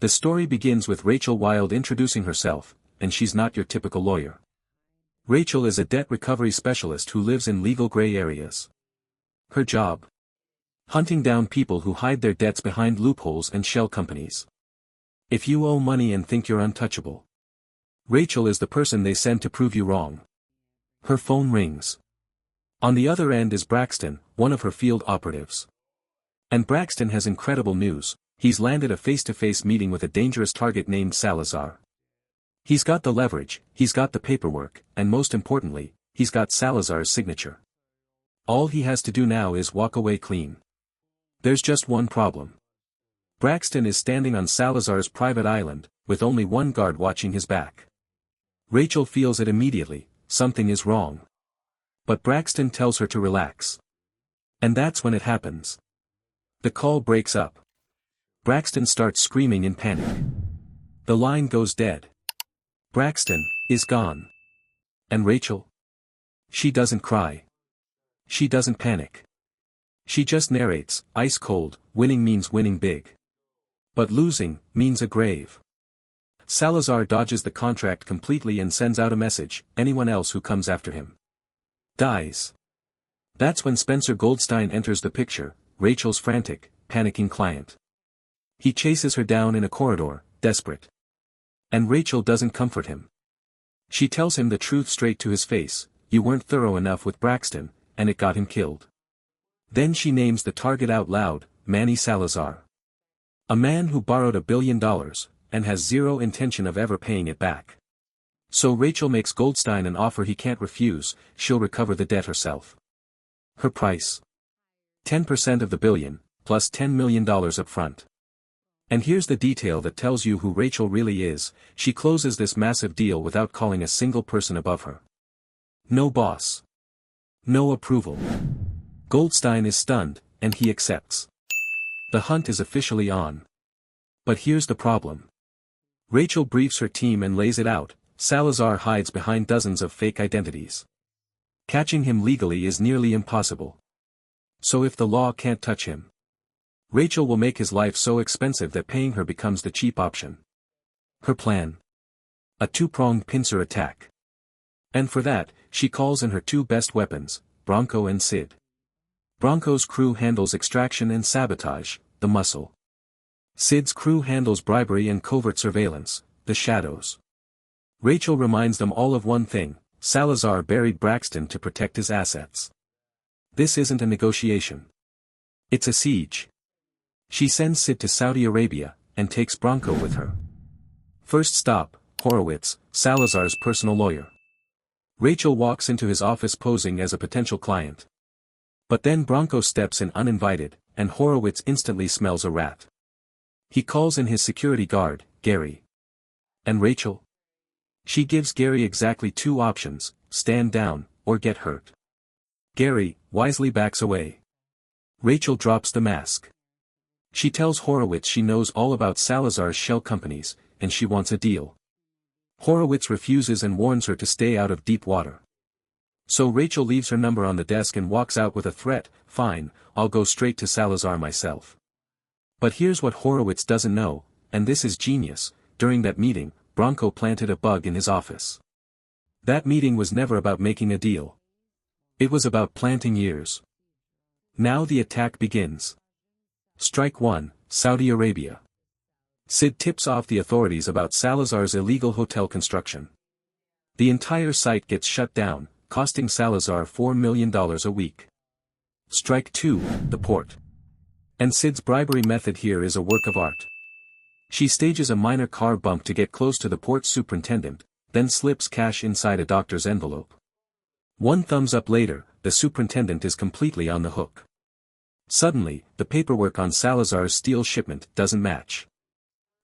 The story begins with Rachel Wilde introducing herself, and she's not your typical lawyer. Rachel is a debt recovery specialist who lives in legal gray areas. Her job? Hunting down people who hide their debts behind loopholes and shell companies. If you owe money and think you're untouchable, Rachel is the person they send to prove you wrong. Her phone rings. On the other end is Braxton, one of her field operatives. And Braxton has incredible news. He's landed a face-to-face meeting with a dangerous target named Salazar. He's got the leverage, he's got the paperwork, and most importantly, he's got Salazar's signature. All he has to do now is walk away clean. There's just one problem. Braxton is standing on Salazar's private island, with only one guard watching his back. Rachel feels it immediately, something is wrong. But Braxton tells her to relax. And that's when it happens. The call breaks up. Braxton starts screaming in panic. The line goes dead. Braxton is gone. And Rachel? She doesn't cry. She doesn't panic. She just narrates, ice cold, winning means winning big. But losing means a grave. Salazar dodges the contract completely and sends out a message, anyone else who comes after him dies. That's when Spencer Goldstein enters the picture, Rachel's frantic, panicking client. He chases her down in a corridor, desperate. And Rachel doesn't comfort him. She tells him the truth straight to his face, you weren't thorough enough with Braxton, and it got him killed. Then she names the target out loud, Manny Salazar. A man who borrowed $1 billion, and has zero intention of ever paying it back. So Rachel makes Goldstein an offer he can't refuse, she'll recover the debt herself. Her price? 10% of the billion, plus $10 million up front. And here's the detail that tells you who Rachel really is, she closes this massive deal without calling a single person above her. No boss. No approval. Goldstein is stunned, and he accepts. The hunt is officially on. But here's the problem. Rachel briefs her team and lays it out, Salazar hides behind dozens of fake identities. Catching him legally is nearly impossible. So if the law can't touch him, Rachel will make his life so expensive that paying her becomes the cheap option. Her plan? A two-pronged pincer attack. And for that, she calls in her two best weapons, Bronco and Sid. Bronco's crew handles extraction and sabotage, the muscle. Sid's crew handles bribery and covert surveillance, the shadows. Rachel reminds them all of one thing, Salazar buried Braxton to protect his assets. This isn't a negotiation. It's a siege. She sends Sid to Saudi Arabia, and takes Bronco with her. First stop, Horowitz, Salazar's personal lawyer. Rachel walks into his office posing as a potential client. But then Bronco steps in uninvited, and Horowitz instantly smells a rat. He calls in his security guard, Gary. And Rachel? She gives Gary exactly two options, stand down, or get hurt. Gary wisely backs away. Rachel drops the mask. She tells Horowitz she knows all about Salazar's shell companies, and she wants a deal. Horowitz refuses and warns her to stay out of deep water. So Rachel leaves her number on the desk and walks out with a threat, fine, I'll go straight to Salazar myself. But here's what Horowitz doesn't know, and this is genius, during that meeting, Bronco planted a bug in his office. That meeting was never about making a deal. It was about planting ears. Now the attack begins. Strike 1, Saudi Arabia. Sid tips off the authorities about Salazar's illegal hotel construction. The entire site gets shut down, costing Salazar $4 million a week. Strike 2, the port. And Sid's bribery method here is a work of art. She stages a minor car bump to get close to the port superintendent, then slips cash inside a doctor's envelope. One thumbs up later, the superintendent is completely on the hook. Suddenly, the paperwork on Salazar's steel shipment doesn't match.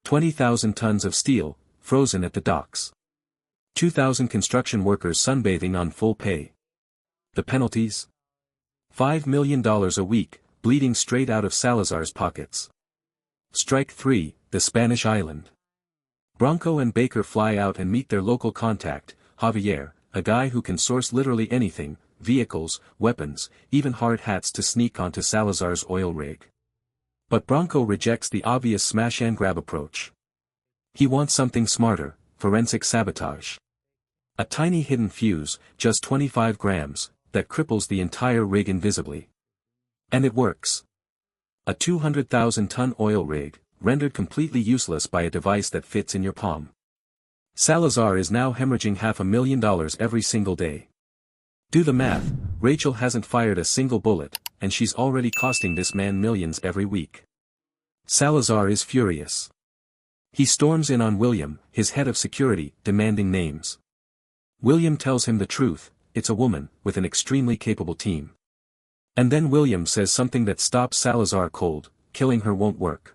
20,000 tons of steel, frozen at the docks. 2,000 construction workers sunbathing on full pay. The penalties? $5 million a week, bleeding straight out of Salazar's pockets. Strike 3, the Spanish island. Bronco and Baker fly out and meet their local contact, Javier, a guy who can source literally anything, vehicles, weapons, even hard hats to sneak onto Salazar's oil rig. But Bronco rejects the obvious smash-and-grab approach. He wants something smarter, forensic sabotage. A tiny hidden fuse, just 25 grams, that cripples the entire rig invisibly. And it works. A 200,000-ton oil rig, rendered completely useless by a device that fits in your palm. Salazar is now hemorrhaging $500,000 every single day. Do the math, Rachel hasn't fired a single bullet, and she's already costing this man millions every week. Salazar is furious. He storms in on William, his head of security, demanding names. William tells him the truth, it's a woman, with an extremely capable team. And then William says something that stops Salazar cold, killing her won't work.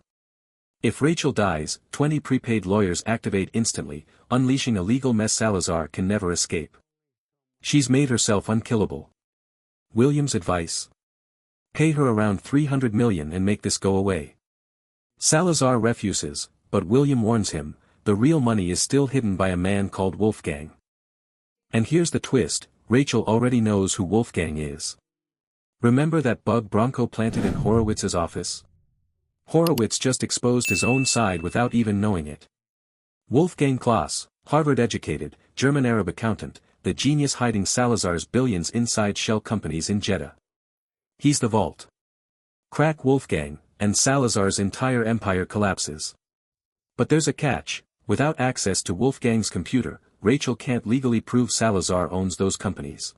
If Rachel dies, 20 prepaid lawyers activate instantly, unleashing a legal mess Salazar can never escape. She's made herself unkillable. William's advice? Pay her around $300 million and make this go away. Salazar refuses, but William warns him, the real money is still hidden by a man called Wolfgang. And here's the twist, Rachel already knows who Wolfgang is. Remember that bug Bronco planted in Horowitz's office? Horowitz just exposed his own side without even knowing it. Wolfgang Klaas, Harvard-educated, German-Arab accountant, the genius hiding Salazar's billions inside shell companies in Jeddah. He's the vault. Crack Wolfgang, and Salazar's entire empire collapses. But there's a catch, without access to Wolfgang's computer, Rachel can't legally prove Salazar owns those companies.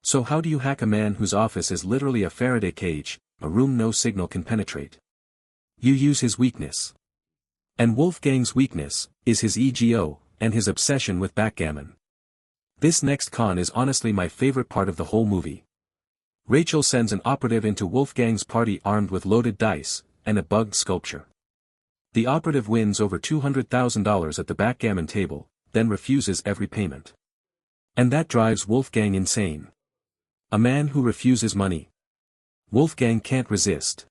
So how do you hack a man whose office is literally a Faraday cage, a room no signal can penetrate? You use his weakness. And Wolfgang's weakness is his ego, and his obsession with backgammon. This next con is honestly my favorite part of the whole movie. Rachel sends an operative into Wolfgang's party armed with loaded dice, and a bugged sculpture. The operative wins over $200,000 at the backgammon table, then refuses every payment. And that drives Wolfgang insane. A man who refuses money. Wolfgang can't resist.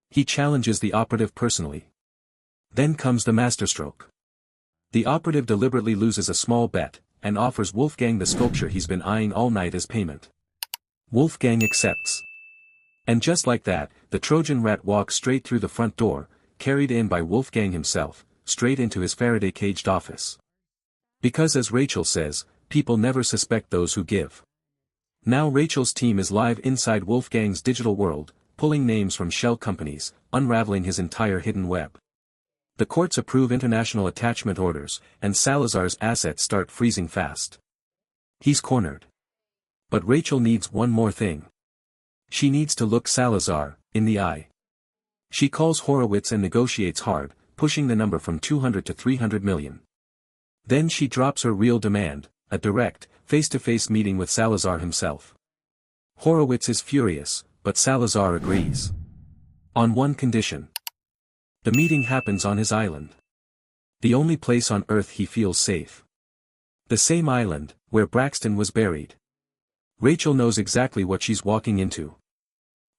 He challenges the operative personally. Then comes the masterstroke. The operative deliberately loses a small bet, and offers Wolfgang the sculpture he's been eyeing all night as payment. Wolfgang accepts. And just like that, the Trojan rat walks straight through the front door, carried in by Wolfgang himself, straight into his Faraday-caged office. Because as Rachel says, people never suspect those who give. Now Rachel's team is live inside Wolfgang's digital world, pulling names from shell companies, unraveling his entire hidden web. The courts approve international attachment orders, and Salazar's assets start freezing fast. He's cornered. But Rachel needs one more thing. She needs to look Salazar in the eye. She calls Horowitz and negotiates hard, pushing the number from 200 to 300 million. Then she drops her real demand, a direct, face-to-face meeting with Salazar himself. Horowitz is furious, but Salazar agrees. On one condition. The meeting happens on his island. The only place on Earth he feels safe. The same island, where Braxton was buried. Rachel knows exactly what she's walking into.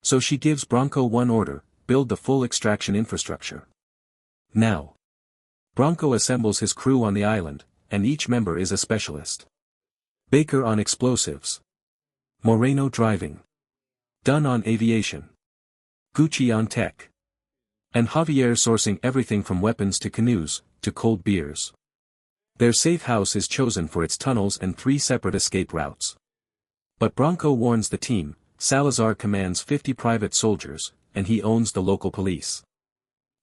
So she gives Bronco one order, build the full extraction infrastructure. Now. Bronco assembles his crew on the island, and each member is a specialist. Baker on explosives. Moreno driving. Dunn on aviation. Gucci on tech. And Javier sourcing everything from weapons to canoes, to cold beers. Their safe house is chosen for its tunnels and 3 separate escape routes. But Bronco warns the team, Salazar commands 50 private soldiers, and he owns the local police.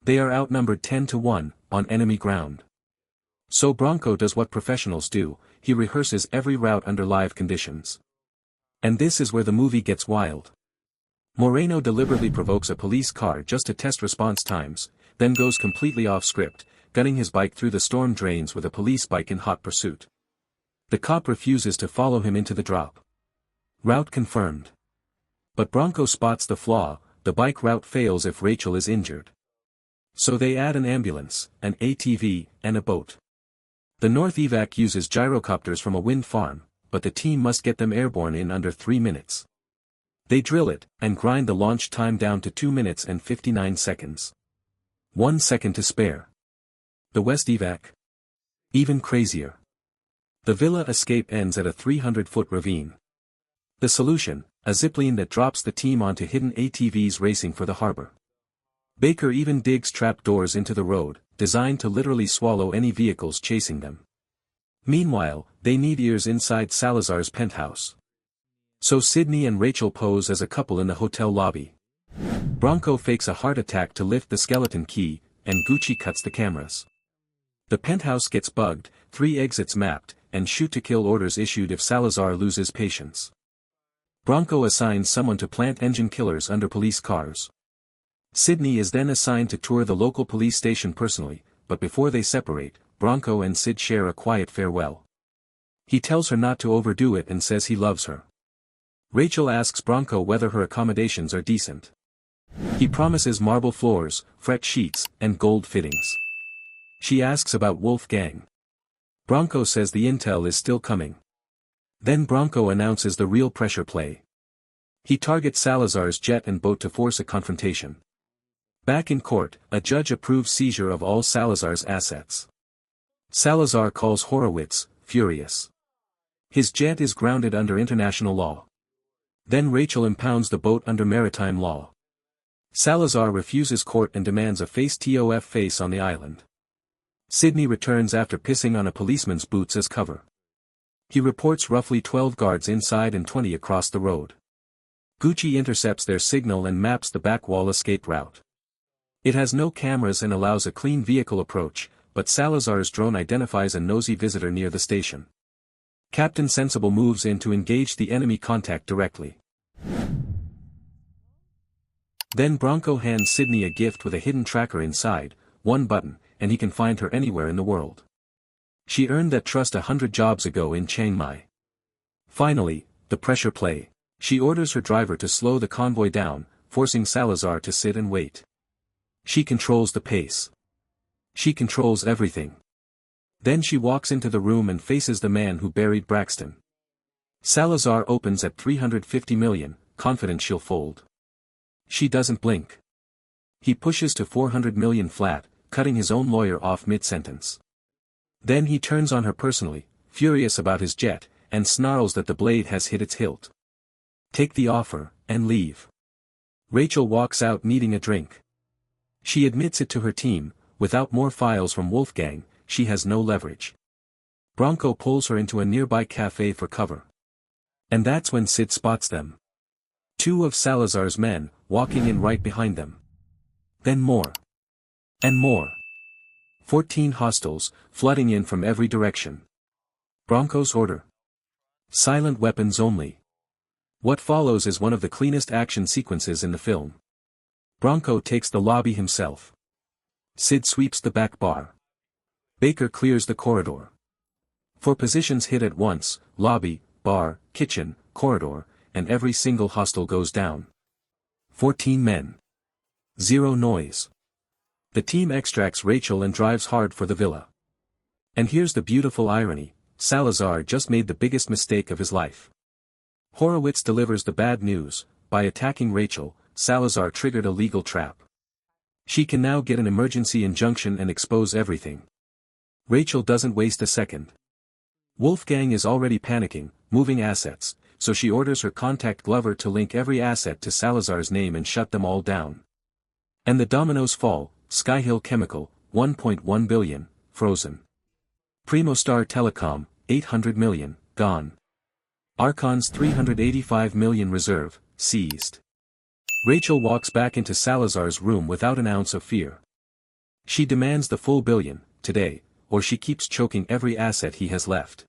They are outnumbered 10 to 1, on enemy ground. So Bronco does what professionals do, he rehearses every route under live conditions. And this is where the movie gets wild. Moreno deliberately provokes a police car just to test response times, then goes completely off script, gunning his bike through the storm drains with a police bike in hot pursuit. The cop refuses to follow him into the drop. Route confirmed. But Bronco spots the flaw, the bike route fails if Rachel is injured. So they add an ambulance, an ATV, and a boat. The North evac uses gyrocopters from a wind farm, but the team must get them airborne in under 3 minutes. They drill it, and grind the launch time down to 2 minutes and 59 seconds. 1 second to spare. The West evac? Even crazier. The villa escape ends at a 300-foot ravine. The solution, a zipline that drops the team onto hidden ATVs racing for the harbor. Baker even digs trap doors into the road, designed to literally swallow any vehicles chasing them. Meanwhile, they need ears inside Salazar's penthouse. So Sydney and Rachel pose as a couple in the hotel lobby. Bronco fakes a heart attack to lift the skeleton key, and Gucci cuts the cameras. The penthouse gets bugged, 3 exits mapped, and shoot-to-kill orders issued if Salazar loses patience. Bronco assigns someone to plant engine killers under police cars. Sydney is then assigned to tour the local police station personally, but before they separate, Bronco and Sid share a quiet farewell. He tells her not to overdo it and says he loves her. Rachel asks Bronco whether her accommodations are decent. He promises marble floors, fret sheets, and gold fittings. She asks about Wolfgang. Bronco says the intel is still coming. Then Bronco announces the real pressure play. He targets Salazar's jet and boat to force a confrontation. Back in court, a judge approves seizure of all Salazar's assets. Salazar calls Horowitz, furious. His jet is grounded under international law. Then Rachel impounds the boat under maritime law. Salazar refuses court and demands a face-to-face on the island. Sydney returns after pissing on a policeman's boots as cover. He reports roughly 12 guards inside and 20 across the road. Gucci intercepts their signal and maps the back wall escape route. It has no cameras and allows a clean vehicle approach, but Salazar's drone identifies a nosy visitor near the station. Captain Sensible moves in to engage the enemy contact directly. Then Bronco hands Sydney a gift with a hidden tracker inside, 1 button, and he can find her anywhere in the world. She earned that trust 100 jobs ago in Chiang Mai. Finally, the pressure play. She orders her driver to slow the convoy down, forcing Salazar to sit and wait. She controls the pace. She controls everything. Then she walks into the room and faces the man who buried Braxton. Salazar opens at 350 million, confident she'll fold. She doesn't blink. He pushes to 400 million flat, cutting his own lawyer off mid-sentence. Then he turns on her personally, furious about his jet, and snarls that the blade has hit its hilt. Take the offer, and leave. Rachel walks out needing a drink. She admits it to her team, without more files from Wolfgang, she has no leverage. Bronco pulls her into a nearby cafe for cover. And that's when Sid spots them. 2 of Salazar's men, walking in right behind them. Then more. And more. 14 hostiles, flooding in from every direction. Bronco's order. Silent weapons only. What follows is one of the cleanest action sequences in the film. Bronco takes the lobby himself. Sid sweeps the back bar. Baker clears the corridor. 4 positions hit at once, lobby, bar, kitchen, corridor, and every single hostile goes down. 14 men. 0 noise. The team extracts Rachel and drives hard for the villa. And here's the beautiful irony, Salazar just made the biggest mistake of his life. Horowitz delivers the bad news, by attacking Rachel, Salazar triggered a legal trap. She can now get an emergency injunction and expose everything. Rachel doesn't waste a second. Wolfgang is already panicking, moving assets, so she orders her contact Glover to link every asset to Salazar's name and shut them all down. And the dominoes fall. Skyhill Chemical, 1.1 billion, frozen. Primostar Telecom, 800 million, gone. Archon's 385 million reserve, seized. Rachel walks back into Salazar's room without an ounce of fear. She demands the full billion, today, or she keeps choking every asset he has left.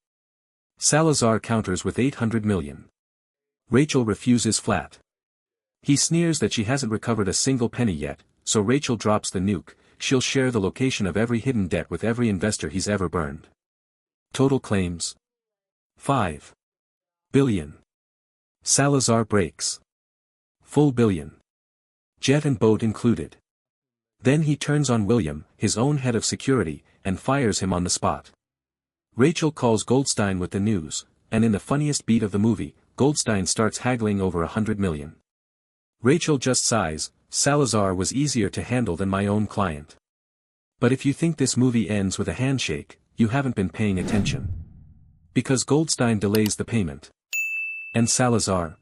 Salazar counters with 800 million. Rachel refuses flat. He sneers that she hasn't recovered a single penny yet, so Rachel drops the nuke. She'll share the location of every hidden debt with every investor he's ever burned. Total claims. 5 billion. Salazar breaks. Full billion. Jet and boat included. Then he turns on William, his own head of security, and fires him on the spot. Rachel calls Goldstein with the news, and in the funniest beat of the movie, Goldstein starts haggling over 100 million. Rachel just sighs, Salazar was easier to handle than my own client. But if you think this movie ends with a handshake, you haven't been paying attention. Because Goldstein delays the payment. And Salazar?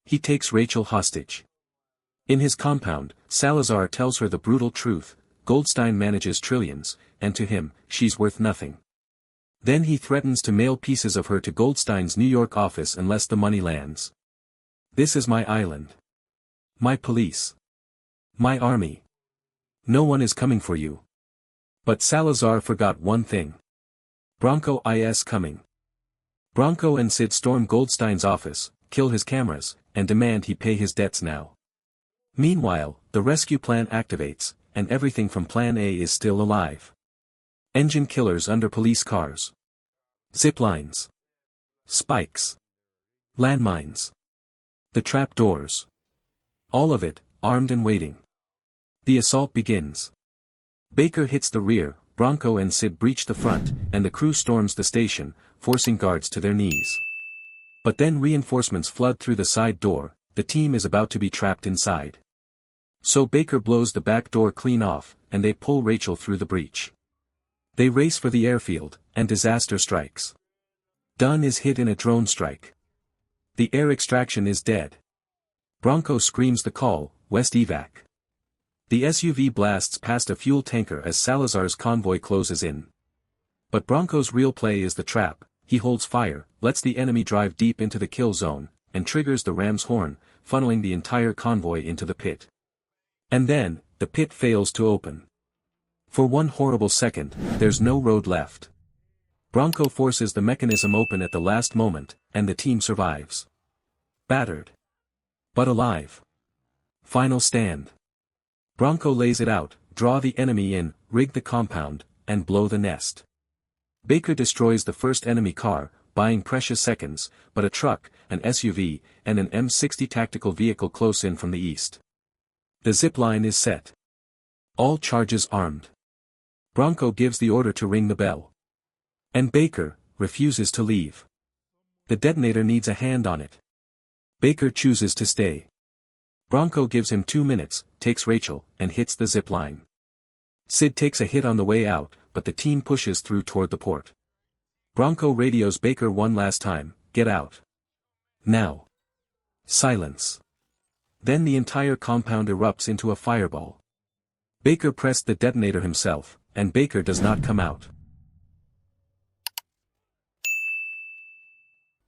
He takes Rachel hostage. In his compound, Salazar tells her the brutal truth, Goldstein manages trillions, and to him, she's worth nothing. Then he threatens to mail pieces of her to Goldstein's New York office unless the money lands. This is my island. My police. My army. No one is coming for you. But Salazar forgot one thing. Bronco is coming. Bronco and Sid storm Goldstein's office, kill his cameras, and demand he pay his debts now. Meanwhile, the rescue plan activates, and everything from Plan A is still alive. Engine killers under police cars. Zip lines. Spikes. Landmines. The trap doors. All of it, armed and waiting. The assault begins. Baker hits the rear, Bronco and Sid breach the front, and the crew storms the station, forcing guards to their knees. But then reinforcements flood through the side door, the team is about to be trapped inside. So Baker blows the back door clean off, and they pull Rachel through the breach. They race for the airfield, and disaster strikes. Dunn is hit in a drone strike. The air extraction is dead. Bronco screams the call, West Evac. The SUV blasts past a fuel tanker as Salazar's convoy closes in. But Bronco's real play is the trap. He holds fire, lets the enemy drive deep into the kill zone, and triggers the ram's horn, funneling the entire convoy into the pit. And then, the pit fails to open. For one horrible second, there's no road left. Bronco forces the mechanism open at the last moment, and the team survives. Battered. But alive. Final stand. Bronco lays it out, draw the enemy in, rig the compound, and blow the nest. Baker destroys the first enemy car, buying precious seconds, but a truck, an SUV, and an M60 tactical vehicle close in from the east. The zip line is set. All charges armed. Bronco gives the order to ring the bell. And Baker refuses to leave. The detonator needs a hand on it. Baker chooses to stay. Bronco gives him 2 minutes, takes Rachel, and hits the zip line. Sid takes a hit on the way out, but the team pushes through toward the port. Bronco radios Baker one last time, get out. Now. Silence. Then the entire compound erupts into a fireball. Baker pressed the detonator himself, and Baker does not come out.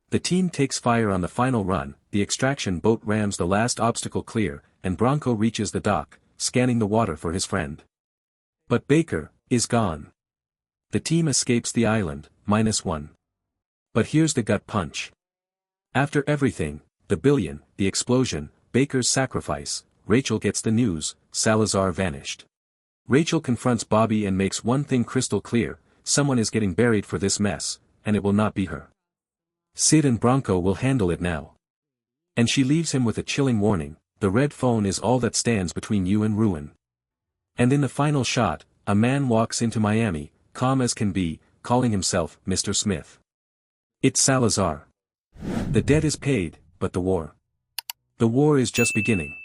The team takes fire on the final run, the extraction boat rams the last obstacle clear, and Bronco reaches the dock, scanning the water for his friend. But Baker is gone. The team escapes the island, -1. But here's the gut punch. After everything, the billion, the explosion, Baker's sacrifice, Rachel gets the news, Salazar vanished. Rachel confronts Bobby and makes one thing crystal clear, someone is getting buried for this mess, and it will not be her. Sid and Bronco will handle it now. And she leaves him with a chilling warning, the red phone is all that stands between you and ruin. And in the final shot, a man walks into Miami, calm as can be, calling himself Mr. Smith. It's Salazar. The debt is paid, but the war is just beginning.